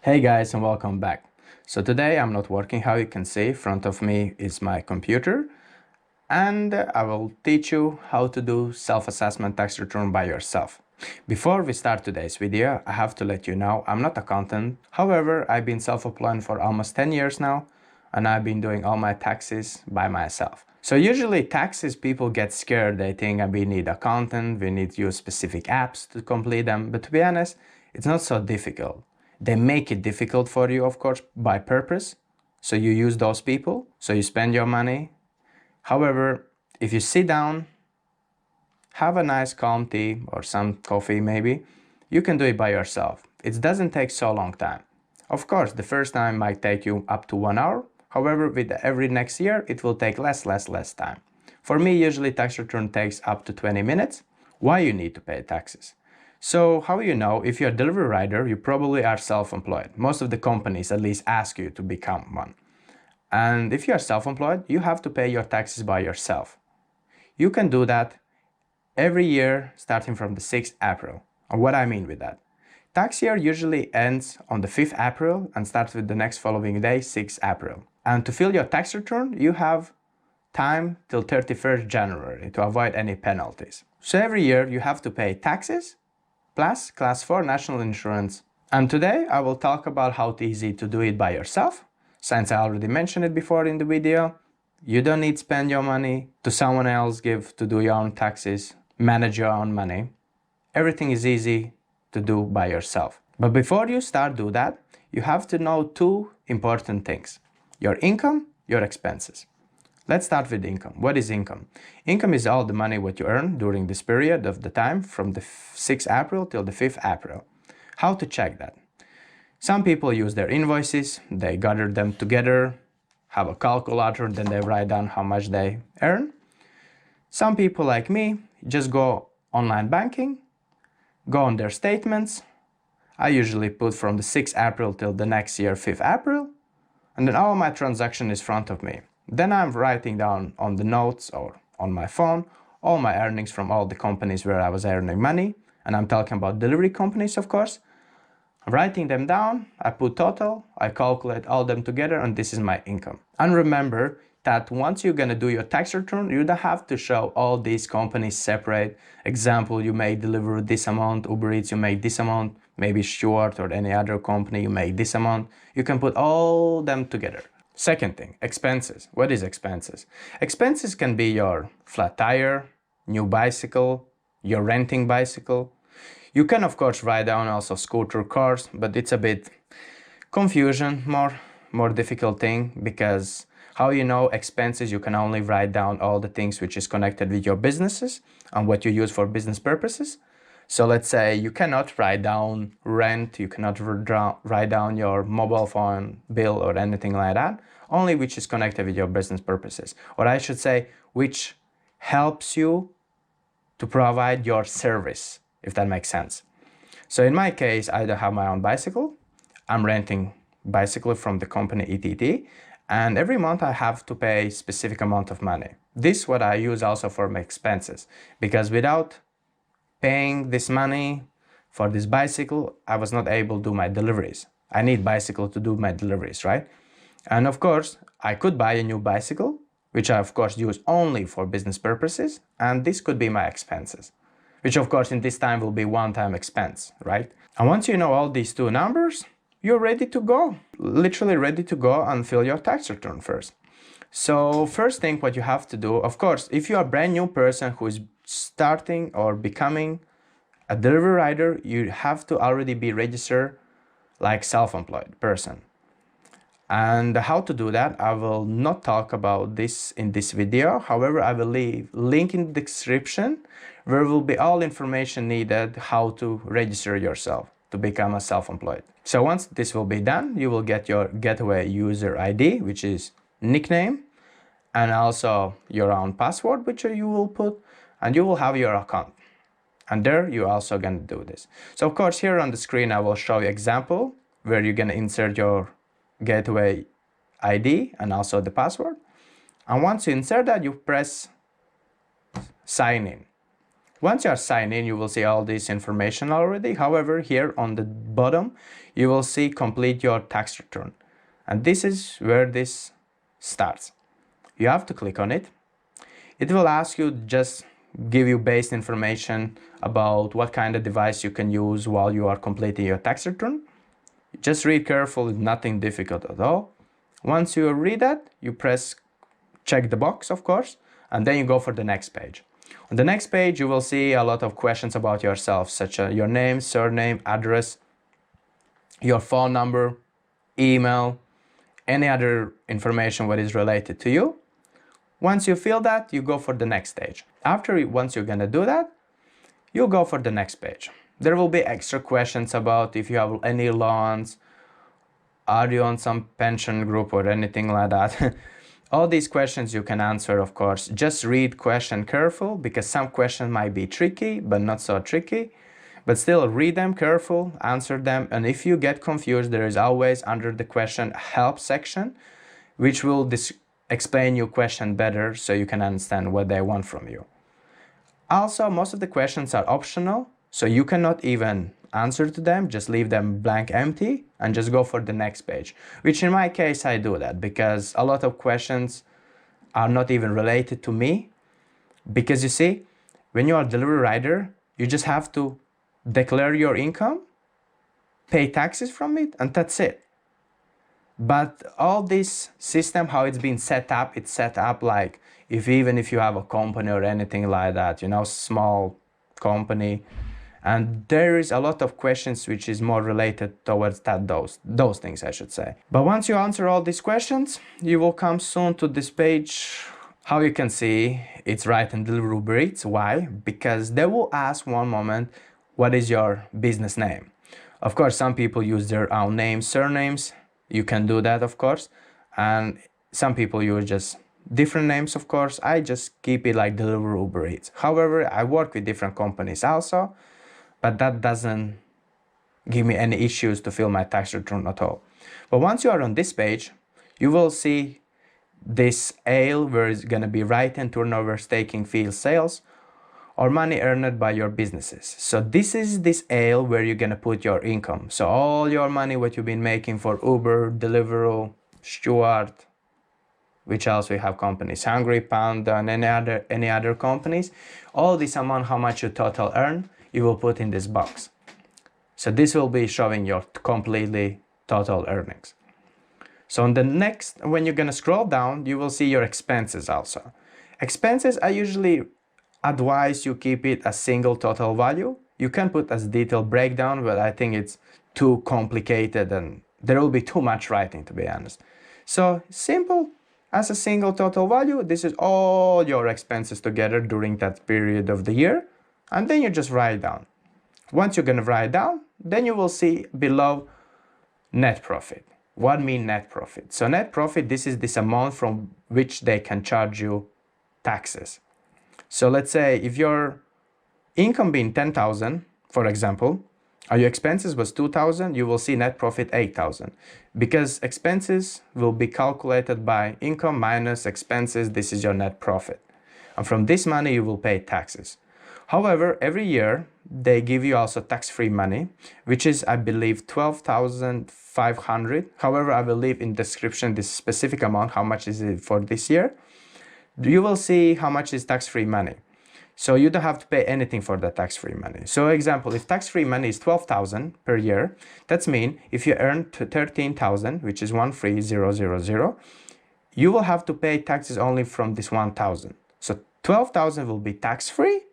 Hey guys, and welcome back. So today I'm not working. How you can see in front of me is my computer, and I will teach you how to do self-assessment tax return by yourself. Before we start today's video, I have to let you know I'm not an accountant. However, I've been self-employed for almost 10 years now, and I've been doing all my taxes by myself. So usually taxes, people get scared. They think we need accountant, we need to use specific apps to complete them. But to be honest, it's not so difficult. They make it difficult for you, of course, by purpose. So you use those people, so you spend your money. However, if you sit down, have a nice calm tea or some coffee maybe, you can do it by yourself. It doesn't take so long time. Of course, the first time might take you up to 1 hour. However, with every next year, it will take less time. For me, usually tax return takes up to 20 minutes. Why you need to pay taxes? So how you know, if you're a delivery rider, you probably are self-employed. Most of the companies at least ask you to become one. And if you are self-employed, you have to pay your taxes by yourself. You can do that every year starting from the 6th April. And what I mean with that? Tax year usually ends on the 5th April and starts with the next following day, 6th April. And to fill your tax return, you have time till 31st January to avoid any penalties. So every year you have to pay taxes plus Class 4 National Insurance. And today I will talk about how it's easy to do it by yourself. Since I already mentioned it before in the video, you don't need to spend your money to someone else to do your own taxes, manage your own money. Everything is easy to do by yourself. But before you start do that, you have to know two important things: your income, your expenses. Let's start with income. What is income? Income is all the money what you earn during this period of the time from the 6th April till the 5th April. How to check that? Some people use their invoices, they gather them together, have a calculator, then they write down how much they earn. Some people like me just go online banking, go on their statements. I usually put from the 6th April till the next year, 5th April, and then all my transaction is in front of me. Then I'm writing down on the notes or on my phone all my earnings from all the companies where I was earning money, and I'm talking about delivery companies, of course. I'm writing them down, I put total, I calculate all them together, and this is my income. And remember that once you're gonna do your tax return, you don't have to show all these companies separate. Example, you may deliver this amount, Uber Eats, you make this amount, maybe Stuart or any other company, you make this amount. You can put all them together. Second thing, expenses. What is expenses? Expenses can be your flat tire, new bicycle, your renting bicycle. You can of course write down also scooter, cars, but it's a bit confusion, more difficult thing, because how you know expenses, you can only write down all the things which is connected with your businesses and what you use for business purposes. So let's say you cannot write down rent, you cannot write down your mobile phone bill or anything like that, only which is connected with your business purposes. Or I should say, which helps you to provide your service, if that makes sense. So in my case, I don't have my own bicycle. I'm renting bicycle from the company ETT, and every month I have to pay specific amount of money. This is what I use also for my expenses, because without paying this money for this bicycle, I was not able to do my deliveries. I need bicycle to do my deliveries, right? And of course, I could buy a new bicycle, which I of course use only for business purposes, and this could be my expenses, which of course in this time will be one-time expense, right? And once you know all these two numbers, you're ready to go, literally ready to go and fill your tax return first. So first thing what you have to do, of course, if you're a brand new person who is starting or becoming a delivery rider, you have to already be registered like self-employed person. And how to do that, I will not talk about this in this video. However, I will leave link in the description where will be all information needed how to register yourself to become a self-employed. So once this will be done, you will get your Gateway user ID, which is nickname, and also your own password, which you will put, and you will have your account. And there you're also gonna do this. So of course here on the screen I will show you example where you're gonna insert your Gateway ID and also the password. And once you insert that, you press sign in. Once you are signed in, you will see all this information already. However, here on the bottom, you will see complete your tax return. And this is where this starts. You have to click on it. It will ask you, just give you base information about what kind of device you can use while you are completing your tax return. Just read carefully, nothing difficult at all. Once you read that, you press check the box, of course, and then you go for the next page. On the next page, you will see a lot of questions about yourself, such as your name, surname, address, your phone number, email, any other information what is related to you. Once you fill that, you go for the next stage. Once you're gonna do that, you go for the next page. There will be extra questions about if you have any loans, are you on some pension group or anything like that. All these questions you can answer, of course. Just read question careful, because some questions might be tricky, but not so tricky. But still read them careful, answer them, and if you get confused, there is always under the question help section, which will explain your question better so you can understand what they want from you. Also, most of the questions are optional, so you cannot even answer to them, just leave them blank empty and just go for the next page, which in my case I do that because a lot of questions are not even related to me. Because you see, when you are a delivery rider, you just have to declare your income, pay taxes from it, and that's it. But all this system, how it's been set up, it's set up like even if you have a company or anything like that, you know, small company, and there is a lot of questions which is more related towards those things, I should say. But once you answer all these questions, you will come soon to this page. How you can see, it's right in Deliveroo. Why? Because they will ask one moment, what is your business name? Of course, some people use their own names, surnames. You can do that, of course. And some people use just different names, of course. I just keep it like Deliveroo. However, I work with different companies also, but that doesn't give me any issues to fill my tax return at all. But once you are on this page, you will see this aisle where it's gonna be written turnover, staking, fees, sales, or money earned by your businesses. So this is this aisle where you're gonna put your income. So all your money, what you've been making for Uber, Deliveroo, Stuart, which else we have companies, Hungry, Panda, and any other companies, all this amount, how much you total earn, you will put in this box. So this will be showing your completely total earnings. So on the next, when you're gonna scroll down, you will see your expenses also. Expenses, I usually advise you keep it a single total value. You can put as detailed breakdown, but I think it's too complicated and there will be too much writing, to be honest. So simple, as a single total value, this is all your expenses together during that period of the year. And then you just write down. Once you're gonna write down, then you will see below net profit. What mean net profit? So net profit, this is this amount from which they can charge you taxes. So let's say if your income being 10,000, for example, or your expenses was 2,000, you will see net profit 8,000, because expenses will be calculated by income minus expenses. This is your net profit. And from this money, you will pay taxes. However, every year they give you also tax-free money, which is, I believe, 12,500. However, I will leave in description this specific amount, how much is it for this year. You will see how much is tax-free money. So you don't have to pay anything for the tax-free money. So example, if tax-free money is 12,000 per year, that's mean if you earn 13,000, which is 13000, you will have to pay taxes only from this 1,000. So 12,000 will be tax-free,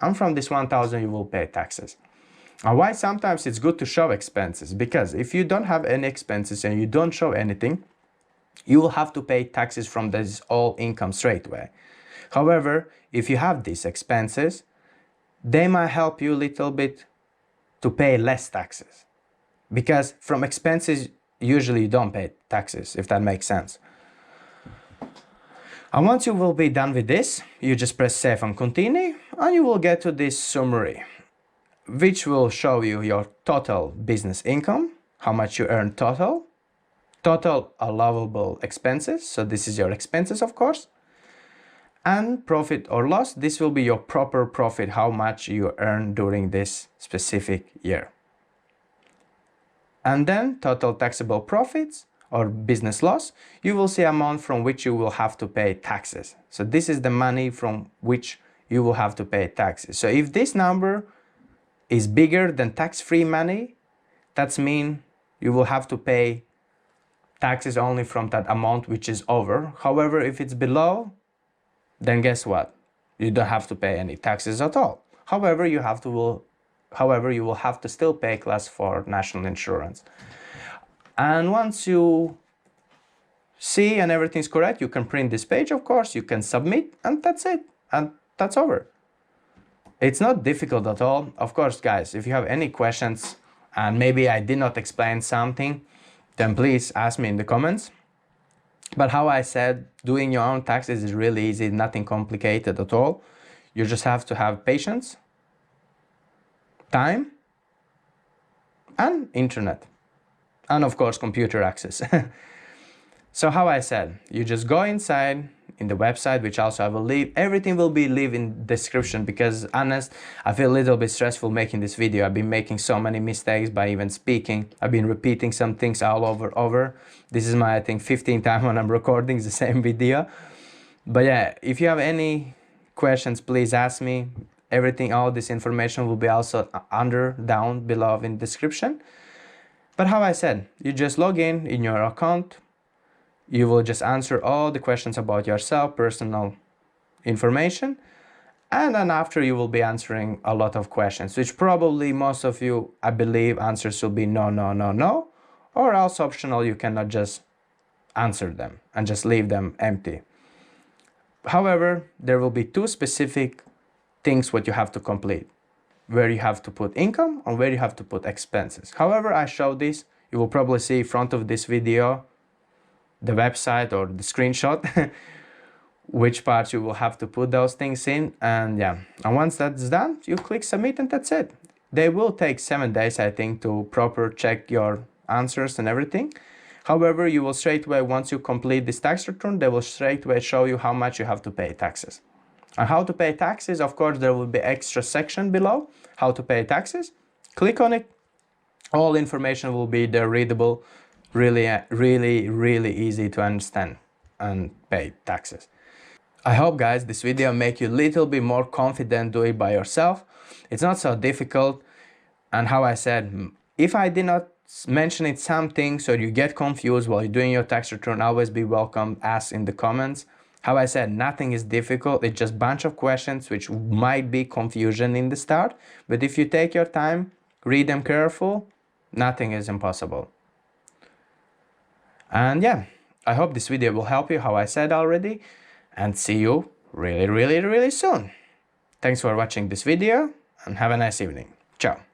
and from this 1,000 you will pay taxes. And why sometimes it's good to show expenses? Because if you don't have any expenses and you don't show anything, you will have to pay taxes from this all income straight away. However, if you have these expenses, they might help you a little bit to pay less taxes. Because from expenses, usually you don't pay taxes, if that makes sense. And once you will be done with this, you just press save and continue, and you will get to this summary, which will show you your total business income, how much you earn total allowable expenses. So this is your expenses, of course. And profit or loss, this will be your proper profit, how much you earn during this specific year. And then total taxable profits or business loss, you will see amount from which you will have to pay taxes. So this is the money from which you will have to pay taxes. So if this number is bigger than tax-free money, that's mean you will have to pay taxes only from that amount which is over. However, if it's below, then guess what? You don't have to pay any taxes at all. However, you will have to still pay class 4 national insurance. And once you see and everything's correct, you can print this page, of course, you can submit, and that's it. And that's over. It's not difficult at all. Of course, guys, if you have any questions and maybe I did not explain something, then please ask me in the comments. But how I said, doing your own taxes is really easy, nothing complicated at all. You just have to have patience, time, and internet. And of course, computer access. So how I said, you just go inside in the website, which also I will leave. Everything will be leave in description because honest, I feel a little bit stressful making this video. I've been making so many mistakes by even speaking. I've been repeating some things all over. This is my, I think, 15th time when I'm recording the same video. But yeah, if you have any questions, please ask me. Everything, all this information will be also down below in description. But how I said, you just log in your account. You will just answer all the questions about yourself, personal information. And then after you will be answering a lot of questions, which probably most of you, I believe, answers will be no, no, no, no. Or else optional, you cannot just answer them and just leave them empty. However, there will be 2 specific things what you have to complete, where you have to put income and where you have to put expenses. However, I showed this, you will probably see in front of this video the website or the screenshot which parts you will have to put those things in. And yeah, and once that's done, you click submit and that's it. They will take 7 days, I think, to proper check your answers and everything. However, you will straight away, once you complete this tax return, they will straight away show you how much you have to pay taxes. And how to pay taxes, of course, there will be extra section below, how to pay taxes. Click on it. All information will be there, readable, really easy to understand and pay taxes. I hope, guys, this video make you a little bit more confident do it by yourself. It's not so difficult. And how I said, if I did not mention it something so you get confused while you're doing your tax return, always be welcome, ask in the comments. How I said, nothing is difficult. It's just a bunch of questions which might be confusion in the start, but if you take your time, read them careful, nothing is impossible. And yeah, I hope this video will help you, how I said already, and see you really soon. Thanks for watching this video and have a nice evening. Ciao.